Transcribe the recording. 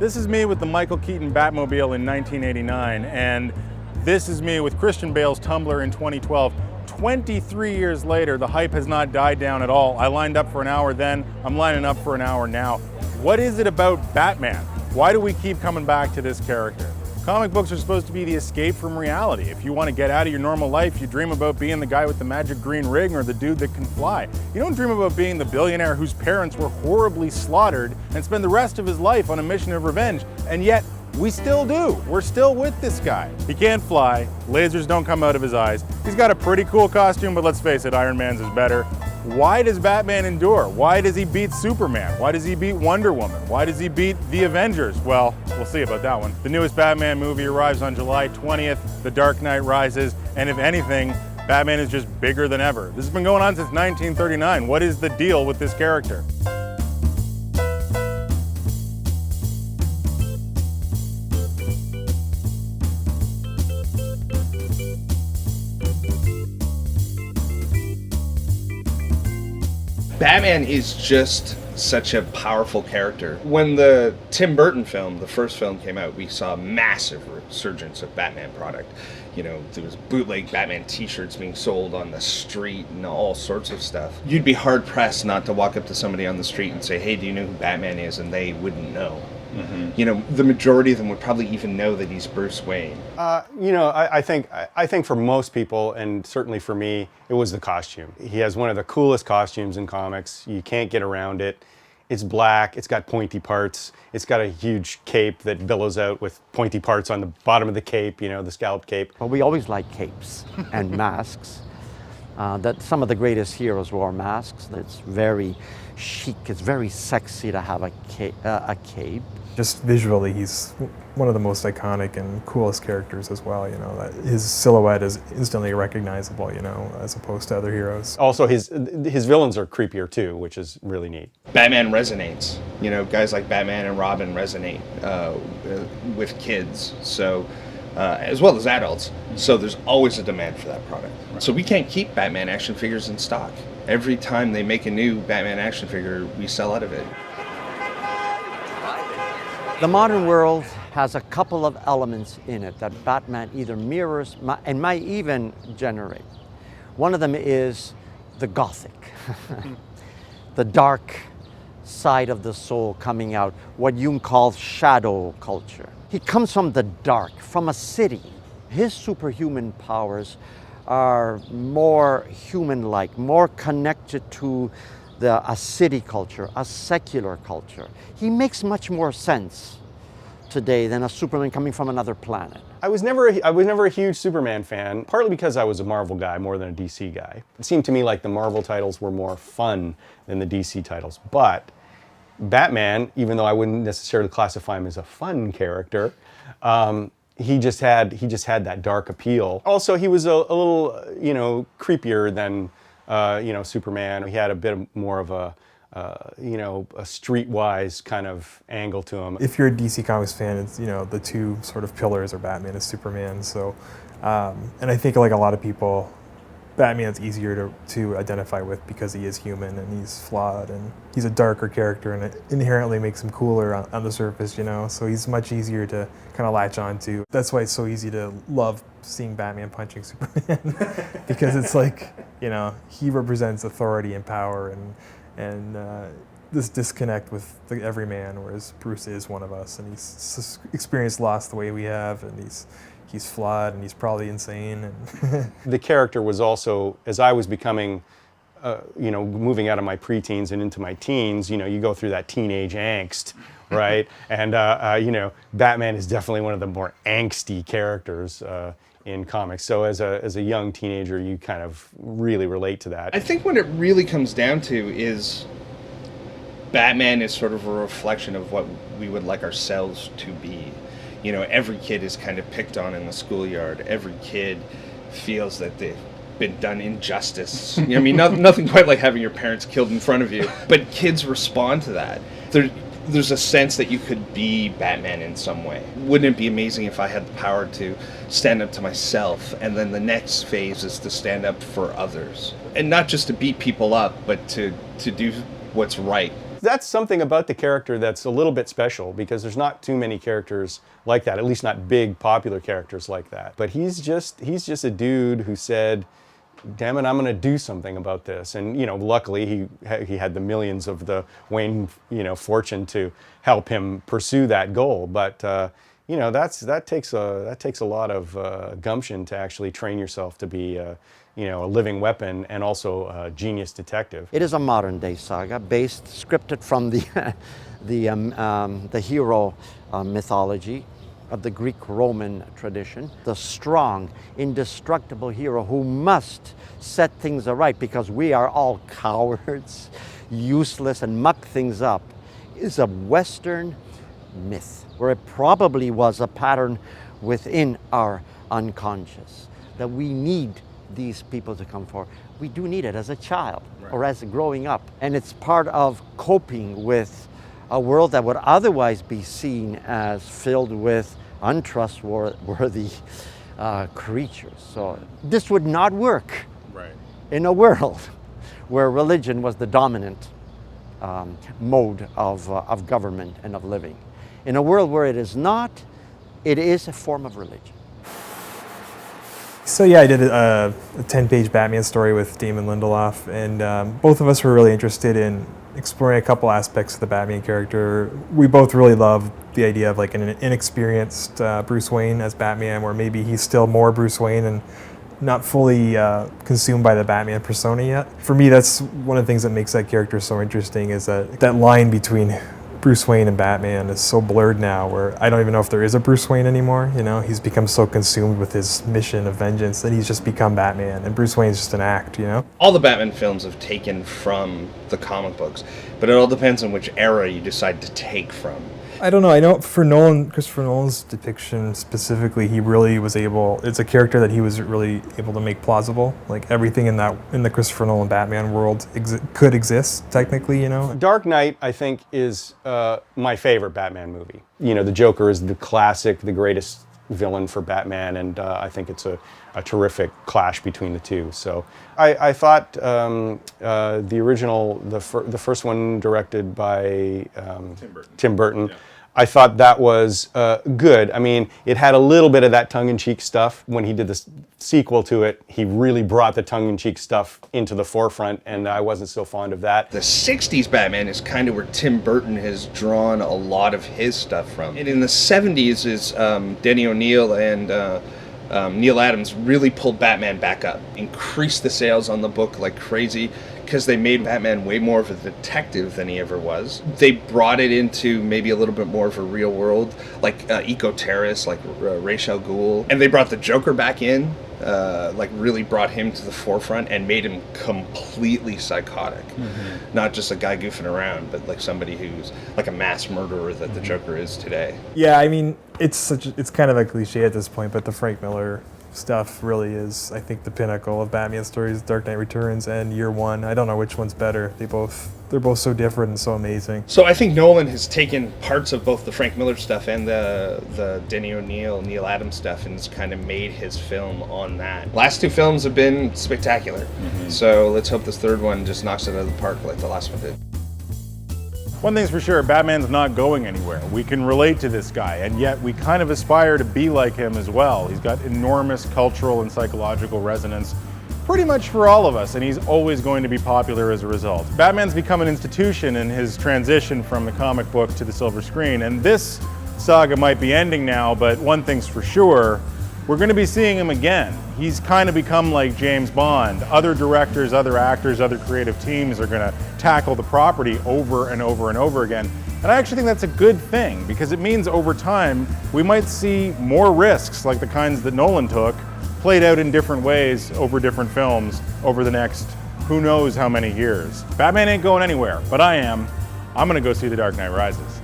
This is me with the Michael Keaton Batmobile in 1989, and this is me with Christian Bale's Tumbler in 2012. 23 years later, the hype has not died down at all. I lined up for an hour then, I'm lining up for an hour now. What is it about Batman? Why do we keep coming back to this character? Comic books are supposed to be the escape from reality. If you want to get out of your normal life, you dream about being the guy with the magic green ring or the dude that can fly. You don't dream about being the billionaire whose parents were horribly slaughtered and spend the rest of his life on a mission of revenge. And yet, we still do. We're still with this guy. He can't fly, lasers don't come out of his eyes. He's got a pretty cool costume, but let's face it, Iron Man's is better. Why does Batman endure? Why does he beat Superman? Why does he beat Wonder Woman? Why does he beat the Avengers? Well, we'll see about that one. The newest Batman movie arrives on July 20th. The Dark Knight rises, and if anything, Batman is just bigger than ever. This has been going on since 1939. What is the deal with this character? Batman is just such a powerful character. When the Tim Burton film, the first film, came out, we saw a massive resurgence of Batman product. You know, there was bootleg Batman t-shirts being sold on the street and all sorts of stuff. You'd be hard-pressed not to walk up to somebody on the street and say, hey, do you know who Batman is? And they wouldn't know. Mm-hmm. You know, the majority of them would probably even know that he's Bruce Wayne. I think for most people, and certainly for me, it was the costume. He has one of the coolest costumes in comics. You can't get around it. It's black, it's got pointy parts, it's got a huge cape that billows out with pointy parts on the bottom of the cape, you know, the scalloped cape. Well, we always like capes and masks. That some of the greatest heroes wore masks. It's very chic, it's very sexy to have a cape. Just visually, he's one of the most iconic and coolest characters as well, you know. His silhouette is instantly recognizable, you know, as opposed to other heroes. Also, his villains are creepier too, which is really neat. Batman resonates. You know, guys like Batman and Robin resonate with kids, so as well as adults. So there's always a demand for that product. So we can't keep Batman action figures in stock. Every time they make a new Batman action figure, we sell out of it. The modern world has a couple of elements in it that Batman either mirrors and might even generate. One of them is the Gothic, the dark side of the soul coming out, what Jung calls shadow culture. He comes from the dark, from a city. His superhuman powers are more human-like, more connected to a city culture, a secular culture. He makes much more sense today than a Superman coming from another planet. I was never a huge Superman fan, partly because I was a Marvel guy more than a DC guy. It seemed to me like the Marvel titles were more fun than the DC titles. But Batman, even though I wouldn't necessarily classify him as a fun character, he just had that dark appeal. Also, he was a little, you know, creepier than Superman. He had a bit more of a streetwise kind of angle to him. If you're a DC Comics fan, it's, you know, the two sort of pillars are Batman and Superman. So, and I think like a lot of people, Batman's easier to identify with because he is human and he's flawed and he's a darker character, and it inherently makes him cooler on the surface, you know. So he's much easier to kind of latch on to. That's why it's so easy to love seeing Batman punching Superman because it's like, you know, he represents authority and power and this disconnect with the everyman, whereas Bruce is one of us, and he's experienced loss the way we have, and he's flawed, and he's probably insane. And the character was also, as I was becoming, moving out of my preteens and into my teens, you know, you go through that teenage angst, right? And Batman is definitely one of the more angsty characters in comics. So as a young teenager, you kind of really relate to that. I think what it really comes down to is Batman is sort of a reflection of what we would like ourselves to be. You know, every kid is kind of picked on in the schoolyard. Every kid feels that they've been done injustice. You know, I mean, nothing quite like having your parents killed in front of you. But kids respond to that. There's a sense that you could be Batman in some way. Wouldn't it be amazing if I had the power to stand up to myself, and then the next phase is to stand up for others? And not just to beat people up, but to do what's right That's something about the character that's a little bit special, because there's not too many characters like that, at least not big popular characters like that. But he's just a dude who said, damn it, I'm going to do something about this. And, luckily he had the millions of the Wayne, fortune to help him pursue that goal. But, that takes a lot of gumption to actually train yourself to be, a living weapon and also a genius detective. It is a modern day saga scripted from the hero mythology of the Greek-Roman tradition. The strong, indestructible hero who must set things aright because we are all cowards, useless, and muck things up, is a Western myth, where it probably was a pattern within our unconscious, that we need these people to come forward. We do need it as a child or as growing up. And it's part of coping with a world that would otherwise be seen as filled with untrustworthy creatures. So this would not work in a world where religion was the dominant mode of government and of living. In a world where it is not, it is a form of religion. So yeah, I did a 10-page Batman story with Damon Lindelof, and both of us were really interested in exploring a couple aspects of the Batman character. We both really love the idea of like an inexperienced Bruce Wayne as Batman, where maybe he's still more Bruce Wayne and not fully consumed by the Batman persona yet. For me, that's one of the things that makes that character so interesting, is that line between Bruce Wayne and Batman is so blurred now, where I don't even know if there is a Bruce Wayne anymore. He's become so consumed with his mission of vengeance that he's just become Batman, and Bruce Wayne's just an act, All the Batman films have taken from the comic books, but it all depends on which era you decide to take from. I don't know. I know for Christopher Nolan's depiction specifically, he really was able, it's a character that he was really able to make plausible. Like everything in the Christopher Nolan Batman world could exist, technically, Dark Knight, I think, is my favorite Batman movie. The Joker is the classic, the greatest villain for Batman, and I think it's a terrific clash between the two. So I thought the original, the first one directed by Tim Burton. Yeah. I thought that was good. I mean, it had a little bit of that tongue-in-cheek stuff. When he did the sequel to it, he really brought the tongue-in-cheek stuff into the forefront, and I wasn't so fond of that. The 60s Batman is kind of where Tim Burton has drawn a lot of his stuff from. And in the 70s is Denny O'Neil and Neil Adams really pulled Batman back up, increased the sales on the book like crazy, because they made Batman way more of a detective than he ever was. They brought it into maybe a little bit more of a real world, like eco-terrorists, like Ra's al Ghul. And they brought the Joker back in, really brought him to the forefront and made him completely psychotic. Mm-hmm. Not just a guy goofing around, but like somebody who's like a mass murderer that the Joker is today. Yeah, I mean, it's kind of a cliche at this point, but the Frank Miller stuff really is, I think, the pinnacle of Batman stories. Dark Knight Returns and Year One. I don't know which one's better. They're both so different and so amazing. So I think Nolan has taken parts of both the Frank Miller stuff and the Denny O'Neil, Neil Adams stuff, and has kind of made his film on that. Last two films have been spectacular. Mm-hmm. So let's hope this third one just knocks it out of the park like the last one did. One thing's for sure, Batman's not going anywhere. We can relate to this guy, and yet we kind of aspire to be like him as well. He's got enormous cultural and psychological resonance pretty much for all of us, and he's always going to be popular as a result. Batman's become an institution in his transition from the comic book to the silver screen, and this saga might be ending now, but one thing's for sure, we're going to be seeing him again. He's kind of become like James Bond. Other directors, other actors, other creative teams are going to tackle the property over and over and over again. And I actually think that's a good thing, because it means over time we might see more risks like the kinds that Nolan took played out in different ways over different films over the next who knows how many years. Batman ain't going anywhere, but I am. I'm going to go see The Dark Knight Rises.